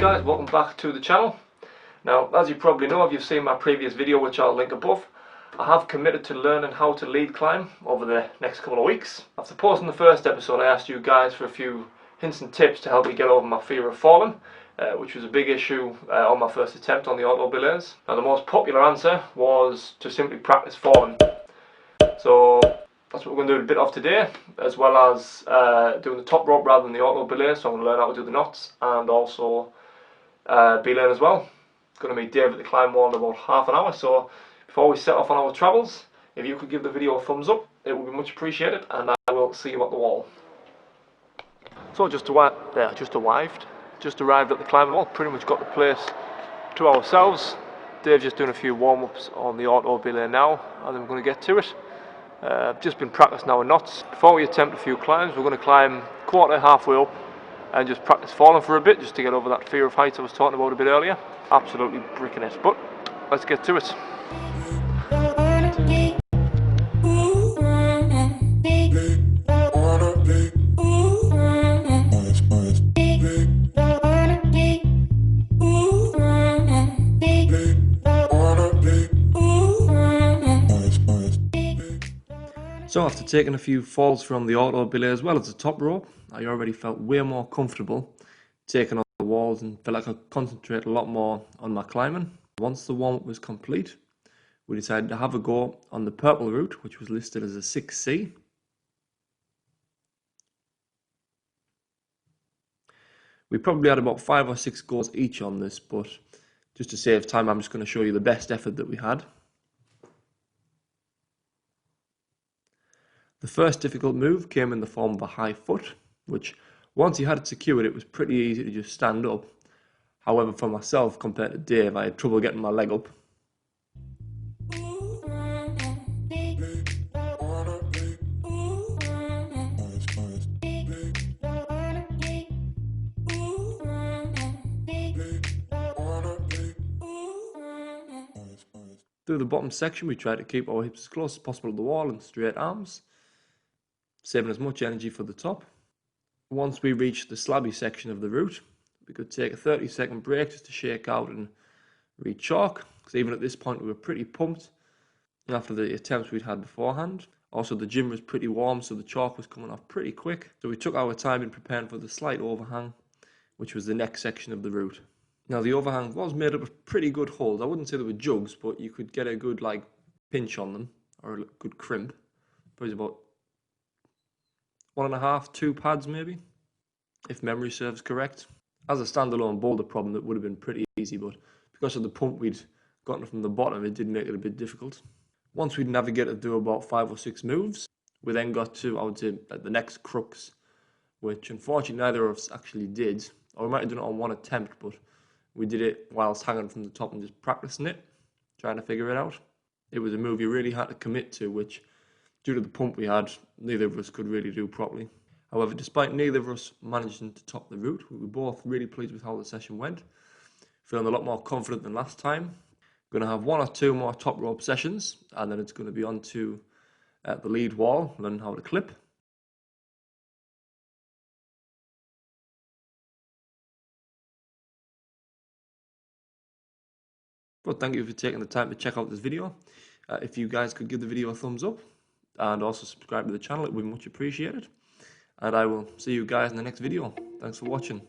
guys, welcome back to the channel. Now, as you probably know, if you've seen my previous video, which I'll link above, I have committed to learning how to lead climb over the next couple of weeks. After posting the first episode, I asked you guys for a few hints and tips to help me get over my fear of falling, which was a big issue on my first attempt on the auto belays. Now, the most popular answer was to simply practice falling. So that's what we're going to do a bit of today, as well as doing the top rope rather than the auto belay. So I'm going to learn how to do the knots and also belaying as well. Going to meet Dave at the climb wall in about half an hour. So before we set off on our travels, if you could give the video a thumbs up, it would be much appreciated, and I will see you at the wall. So just arrived at the climbing wall. Pretty much got the place to ourselves. Dave's just doing a few warm-ups on the auto belay now, and then we're going to get to it. Just been practicing our knots. Before we attempt a few climbs, we're going to climb quarter, halfway up, and just practice falling for a bit, just to get over that fear of heights I was talking about a bit earlier. Absolutely bricking it, but let's get to it. So after taking a few falls from the auto belay as well as the top rope, I already felt way more comfortable taking on the walls and felt like I could concentrate a lot more on my climbing. Once the warm-up was complete, we decided to have a go on the purple route, which was listed as a 6C. We probably had about 5 or 6 goes each on this, but just to save time, I'm just going to show you the best effort that we had. The first difficult move came in the form of a high foot, which once you had it secured, it was pretty easy to just stand up. However, for myself, compared to Dave, I had trouble getting my leg up. Through the bottom section, we tried to keep our hips as close as possible to the wall and straight arms, saving as much energy for the top. Once we reached the slabby section of the route, we could take a 30-second break just to shake out and re-chalk, because even at this point we were pretty pumped after the attempts we'd had beforehand. Also, the gym was pretty warm, so the chalk was coming off pretty quick. So we took our time in preparing for the slight overhang, which was the next section of the route. Now, the overhang was made up of pretty good holes. I wouldn't say they were jugs, but you could get a good pinch on them, or a good crimp. Probably about 1.5, 2 pads maybe, if memory serves correct. As a standalone boulder problem, it would have been pretty easy, but because of the pump we'd gotten from the bottom, it did make it a bit difficult. Once we'd navigated through about 5 or 6 moves, we then got to, I would say, the next crux, which unfortunately neither of us actually did. Or we might have done it on one attempt, but we did it whilst hanging from the top and just practicing it, trying to figure it out. It was a move you really had to commit to, which, due to the pump we had, neither of us could really do properly. However, despite neither of us managing to top the route, we were both really pleased with how the session went. Feeling a lot more confident than last time. Going to have 1 or 2 more top rope sessions, and then it's going to be on to the lead wall, learning how to clip. But thank you for taking the time to check out this video. If you guys could give the video a thumbs up and also subscribe to the channel, it would be much appreciated. And I will see you guys in the next video. Thanks for watching.